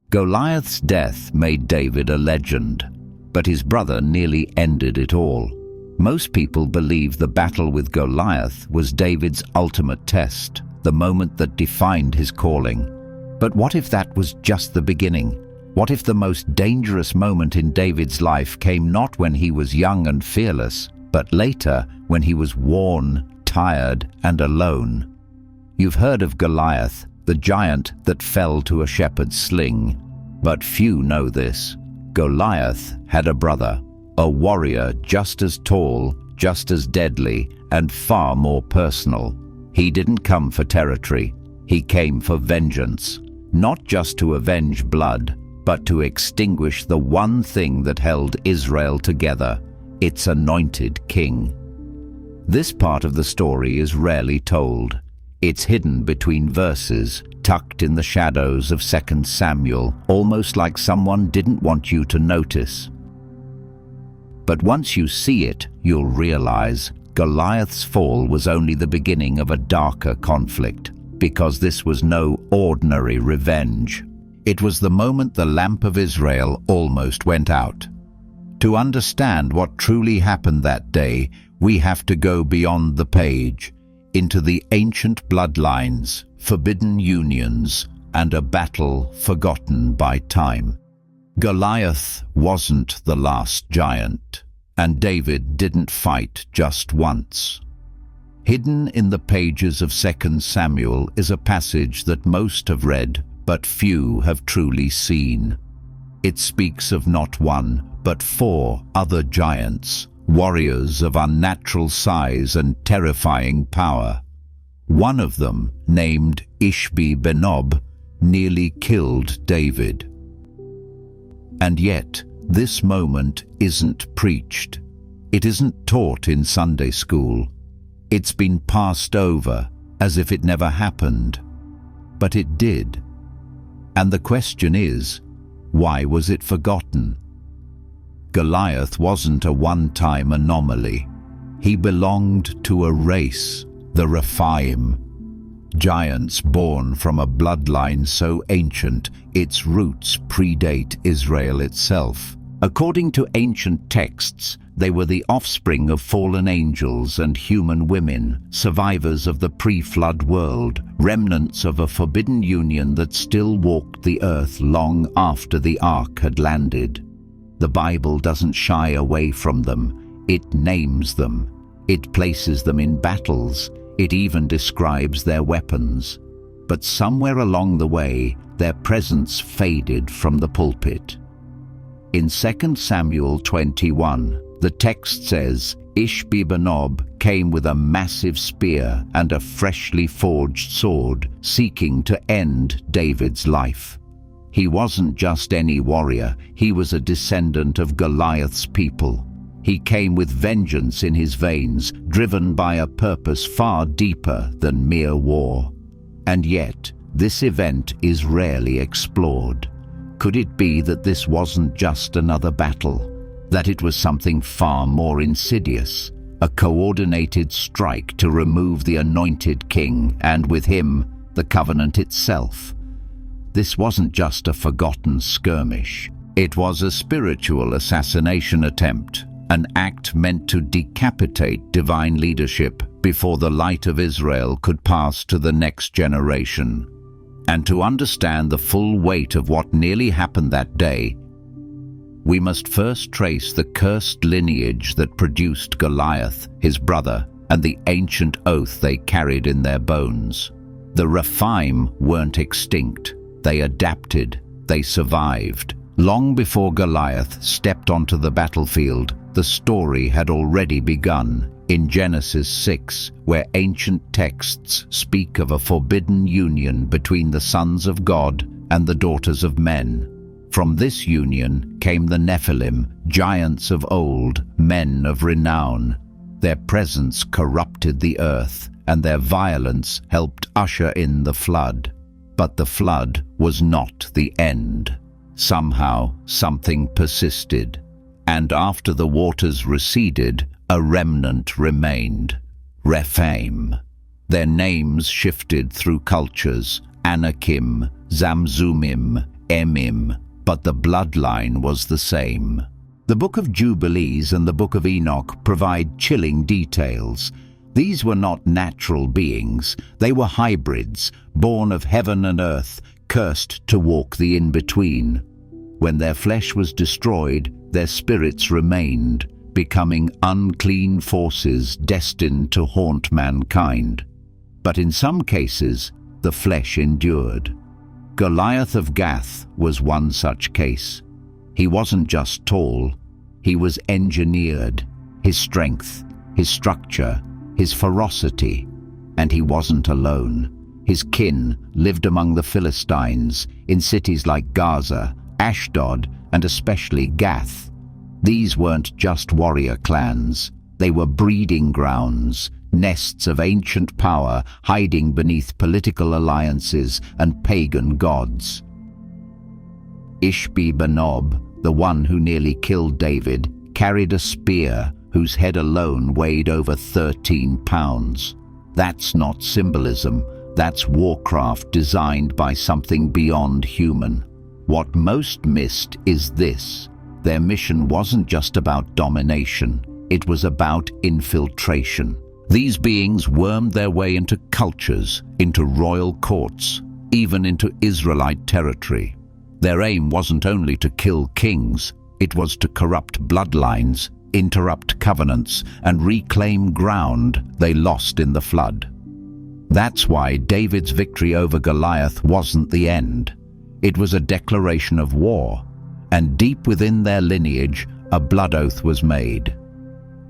Goliath's death made David a legend, but his brother nearly ended it all. Most people believe the battle with Goliath was David's ultimate test, the moment that defined his calling. But what if that was just the beginning? What if the most dangerous moment in David's life came not when he was young and fearless, but later when he was worn, tired, and alone? You've heard of Goliath, the giant that fell to a shepherd's sling. But few know this. Goliath had a brother, a warrior just as tall, just as deadly, and far more personal. He didn't come for territory. He came for vengeance. Not just to avenge blood, but to extinguish the one thing that held Israel together, its anointed king. This part of the story is rarely told. It's hidden between verses, tucked in the shadows of 2 Samuel, almost like someone didn't want you to notice. But once you see it, you'll realize Goliath's fall was only the beginning of a darker conflict, because this was no ordinary revenge. It was the moment the lamp of Israel almost went out. To understand what truly happened that day, we have to go beyond the page, into the ancient bloodlines, forbidden unions, and a battle forgotten by time. Goliath wasn't the last giant, and David didn't fight just once. Hidden in the pages of 2 Samuel is a passage that most have read, but few have truly seen. It speaks of not one, but 4 other giants, warriors of unnatural size and terrifying power. One of them, named Ishbi-benob, nearly killed David. And yet, this moment isn't preached. It isn't taught in Sunday school. It's been passed over as if it never happened. But it did. And the question is, why was it forgotten? Goliath wasn't a one-time anomaly. He belonged to a race, the Rephaim, giants born from a bloodline so ancient its roots predate Israel itself. According to ancient texts, they were the offspring of fallen angels and human women, survivors of the pre-flood world, remnants of a forbidden union that still walked the earth long after the ark had landed. The Bible doesn't shy away from them. It names them. It places them in battles. It even describes their weapons. But somewhere along the way, their presence faded from the pulpit. In 2 Samuel 21, the text says, Ishbi-benob came with a massive spear and a freshly forged sword, seeking to end David's life. He wasn't just any warrior, he was a descendant of Goliath's people. He came with vengeance in his veins, driven by a purpose far deeper than mere war. And yet, this event is rarely explored. Could it be that this wasn't just another battle? That it was something far more insidious? A coordinated strike to remove the anointed king, and with him, the covenant itself? This wasn't just a forgotten skirmish. It was a spiritual assassination attempt, an act meant to decapitate divine leadership before the light of Israel could pass to the next generation. And to understand the full weight of what nearly happened that day, we must first trace the cursed lineage that produced Goliath, his brother, and the ancient oath they carried in their bones. The Rephaim weren't extinct. They adapted. They survived. Long before Goliath stepped onto the battlefield, the story had already begun. In Genesis 6, where ancient texts speak of a forbidden union between the sons of God and the daughters of men. From this union came the Nephilim, giants of old, men of renown. Their presence corrupted the earth, and their violence helped usher in the flood. But the flood was not the end. Somehow, something persisted. And after the waters receded, a remnant remained. Rephaim. Their names shifted through cultures: Anakim, Zamzumim, Emim, but the bloodline was the same. The Book of Jubilees and the Book of Enoch provide chilling details. These were not natural beings, they were hybrids, born of heaven and earth, cursed to walk the in-between. When their flesh was destroyed, their spirits remained, becoming unclean forces destined to haunt mankind. But in some cases, the flesh endured. Goliath of Gath was one such case. He wasn't just tall, he was engineered, his strength, his structure, his ferocity. And he wasn't alone. His kin lived among the Philistines, in cities like Gaza, Ashdod, and especially Gath. These weren't just warrior clans, they were breeding grounds, nests of ancient power hiding beneath political alliances and pagan gods. Ishbi-benob, the one who nearly killed David, carried a spear whose head alone weighed over 13 pounds. That's not symbolism, that's warcraft designed by something beyond human. What most missed is this: their mission wasn't just about domination, it was about infiltration. These beings wormed their way into cultures, into royal courts, even into Israelite territory. Their aim wasn't only to kill kings, it was to corrupt bloodlines, interrupt covenants, and reclaim ground they lost in the flood. That's why David's victory over Goliath wasn't the end. It was a declaration of war, and deep within their lineage, a blood oath was made.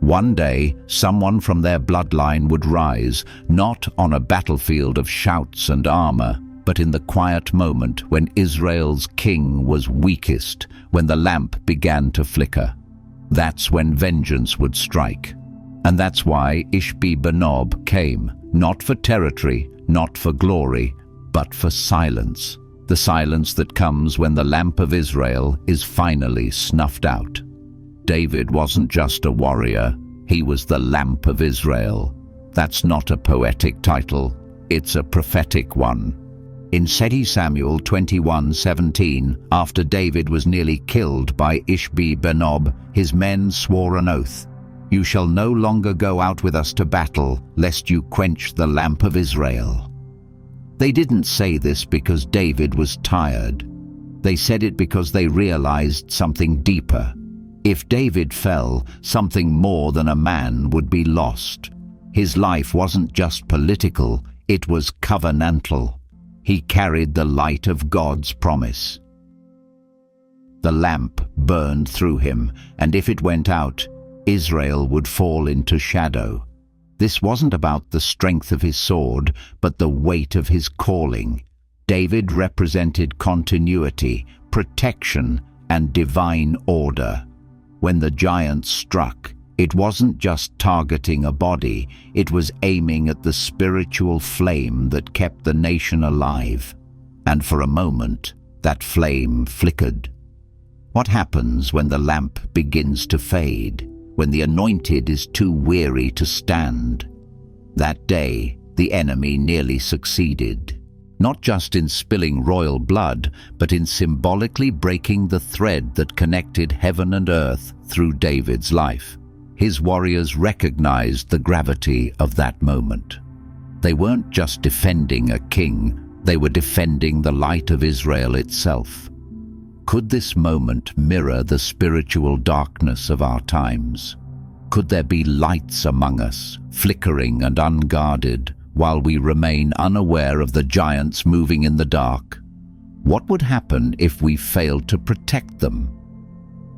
One day, someone from their bloodline would rise, not on a battlefield of shouts and armor, but in the quiet moment when Israel's king was weakest, when the lamp began to flicker. That's when vengeance would strike. And that's why Ishbi-benob came, not for territory, not for glory, but for silence. The silence that comes when the lamp of Israel is finally snuffed out. David wasn't just a warrior, he was the lamp of Israel. That's not a poetic title, it's a prophetic one. In 2 Samuel 21:17, after David was nearly killed by Ishbi-benob, his men swore an oath. "You shall no longer go out with us to battle, lest you quench the lamp of Israel." They didn't say this because David was tired. They said it because they realized something deeper. If David fell, something more than a man would be lost. His life wasn't just political, it was covenantal. He carried the light of God's promise. The lamp burned through him, and if it went out, Israel would fall into shadow. This wasn't about the strength of his sword, but the weight of his calling. David represented continuity, protection, and divine order. When the giant struck, it wasn't just targeting a body, it was aiming at the spiritual flame that kept the nation alive. And for a moment, that flame flickered. What happens when the lamp begins to fade? When the anointed is too weary to stand? That day, the enemy nearly succeeded. Not just in spilling royal blood, but in symbolically breaking the thread that connected heaven and earth through David's life. His warriors recognized the gravity of that moment. They weren't just defending a king, they were defending the light of Israel itself. Could this moment mirror the spiritual darkness of our times? Could there be lights among us, flickering and unguarded, while we remain unaware of the giants moving in the dark? What would happen if we failed to protect them?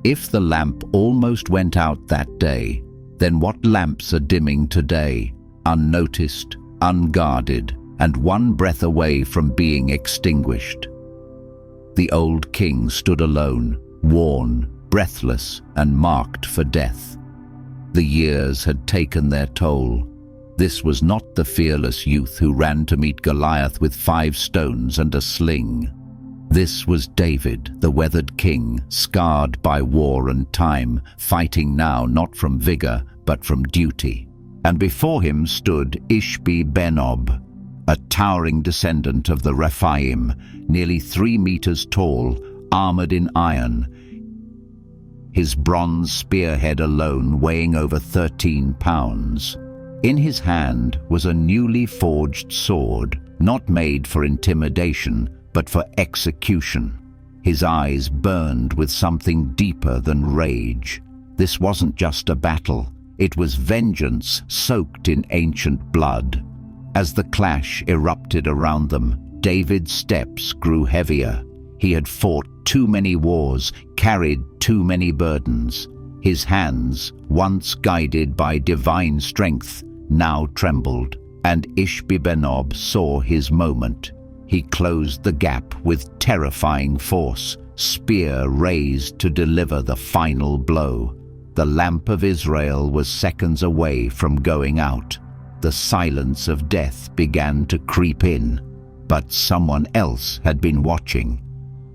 If the lamp almost went out that day, then what lamps are dimming today, unnoticed, unguarded, and one breath away from being extinguished? The old king stood alone, worn, breathless, and marked for death. The years had taken their toll. This was not the fearless youth who ran to meet Goliath with 5 stones and a sling. This was David, the weathered king, scarred by war and time, fighting now not from vigor, but from duty. And before him stood Ishbi-benob, a towering descendant of the Rephaim, nearly 3 meters tall, armored in iron, his bronze spearhead alone weighing over 13 pounds. In his hand was a newly forged sword, not made for intimidation, but for execution. His eyes burned with something deeper than rage. This wasn't just a battle, it was vengeance soaked in ancient blood. As the clash erupted around them, David's steps grew heavier. He had fought too many wars, carried too many burdens. His hands, once guided by divine strength, now trembled, and Ishbi-benob saw his moment. He closed the gap with terrifying force, spear raised to deliver the final blow. The lamp of Israel was seconds away from going out. The silence of death began to creep in, but someone else had been watching.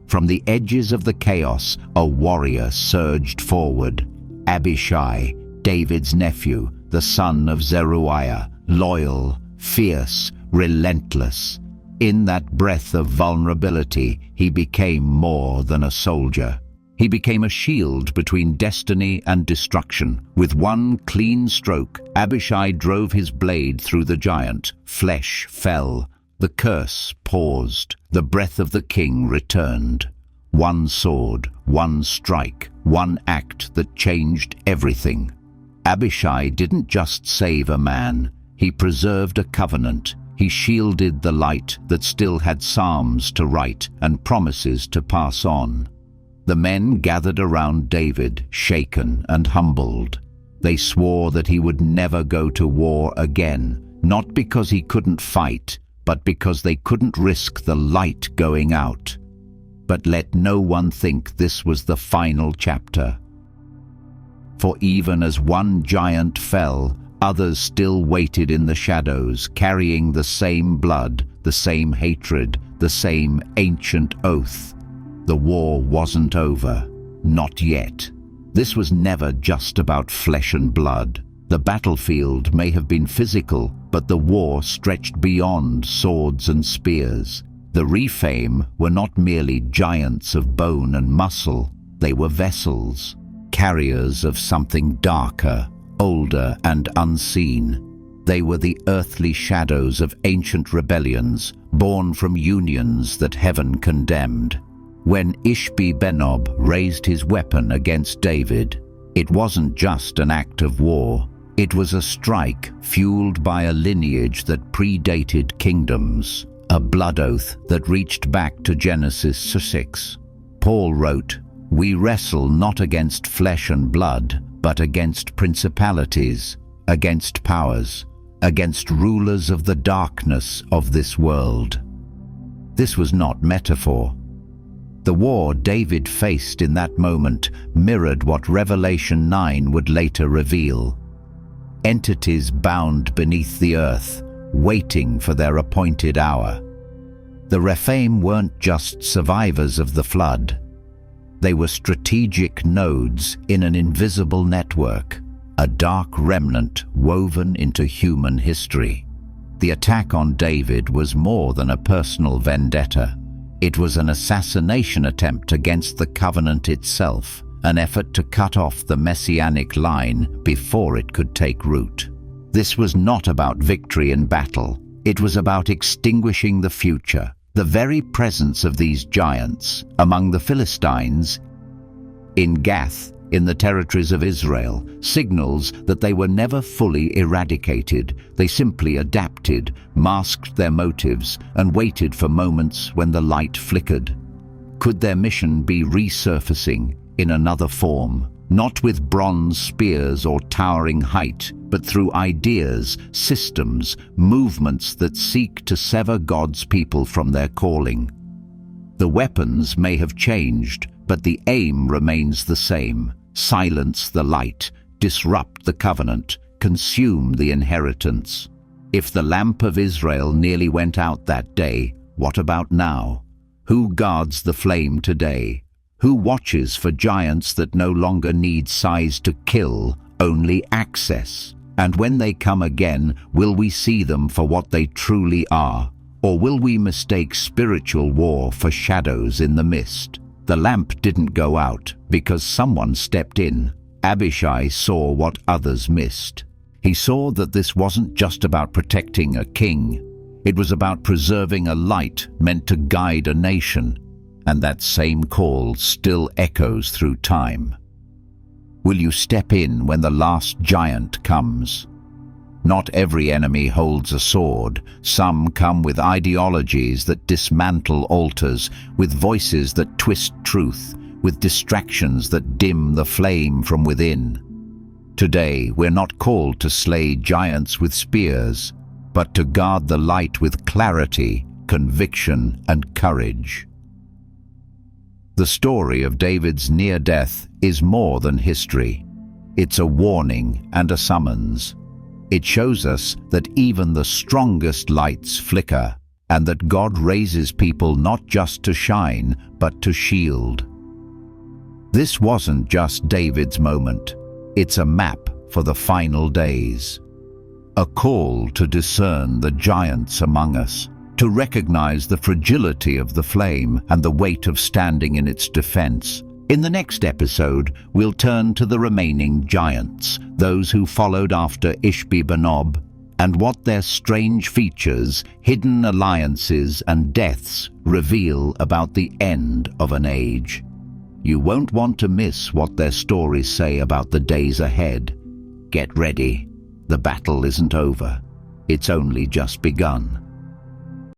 From the edges of the chaos, a warrior surged forward. Abishai, David's nephew, the son of Zeruiah, loyal, fierce, relentless. In that breath of vulnerability, he became more than a soldier. He became a shield between destiny and destruction. With one clean stroke, Abishai drove his blade through the giant. Flesh fell. The curse paused. The breath of the king returned. One sword, one strike, one act that changed everything. Abishai didn't just save a man. He preserved a covenant. He shielded the light that still had psalms to write and promises to pass on. The men gathered around David, shaken and humbled. They swore that he would never go to war again, not because he couldn't fight, but because they couldn't risk the light going out. But let no one think this was the final chapter. For even as one giant fell, others still waited in the shadows, carrying the same blood, the same hatred, the same ancient oath. The war wasn't over. Not yet. This was never just about flesh and blood. The battlefield may have been physical, but the war stretched beyond swords and spears. The Rephaim were not merely giants of bone and muscle. They were vessels, carriers of something darker, older and unseen. They were the earthly shadows of ancient rebellions, born from unions that heaven condemned. When Ishbi-benob raised his weapon against David, it wasn't just an act of war. It was a strike fueled by a lineage that predated kingdoms, a blood oath that reached back to Genesis 6. Paul wrote, "We wrestle not against flesh and blood, but against principalities, against powers, against rulers of the darkness of this world." This was not metaphor. The war David faced in that moment mirrored what Revelation 9 would later reveal. Entities bound beneath the earth, waiting for their appointed hour. The Rephaim weren't just survivors of the flood. They were strategic nodes in an invisible network, a dark remnant woven into human history. The attack on David was more than a personal vendetta. It was an assassination attempt against the covenant itself, an effort to cut off the Messianic line before it could take root. This was not about victory in battle. It was about extinguishing the future. The very presence of these giants among the Philistines in Gath, in the territories of Israel, signals that they were never fully eradicated. They simply adapted, masked their motives, and waited for moments when the light flickered. Could their mission be resurfacing in another form, not with bronze spears or towering height, but through ideas, systems, movements that seek to sever God's people from their calling? The weapons may have changed, but the aim remains the same. Silence the light, disrupt the covenant, consume the inheritance. If the lamp of Israel nearly went out that day, what about now? Who guards the flame today? Who watches for giants that no longer need size to kill, only access? And when they come again, will we see them for what they truly are? Or will we mistake spiritual war for shadows in the mist? The lamp didn't go out because someone stepped in. Abishai saw what others missed. He saw that this wasn't just about protecting a king. It was about preserving a light meant to guide a nation. And that same call still echoes through time. Will you step in when the last giant comes? Not every enemy holds a sword. Some come with ideologies that dismantle altars, with voices that twist truth, with distractions that dim the flame from within. Today, we're not called to slay giants with spears, but to guard the light with clarity, conviction, and courage. The story of David's near death is more than history. It's a warning and a summons. It shows us that even the strongest lights flicker, and that God raises people not just to shine, but to shield. This wasn't just David's moment. It's a map for the final days. A call to discern the giants among us, to recognize the fragility of the flame and the weight of standing in its defense. In the next episode, we'll turn to the remaining giants, those who followed after Ishbi-benob, and what their strange features, hidden alliances, and deaths reveal about the end of an age. You won't want to miss what their stories say about the days ahead. Get ready. The battle isn't over. It's only just begun.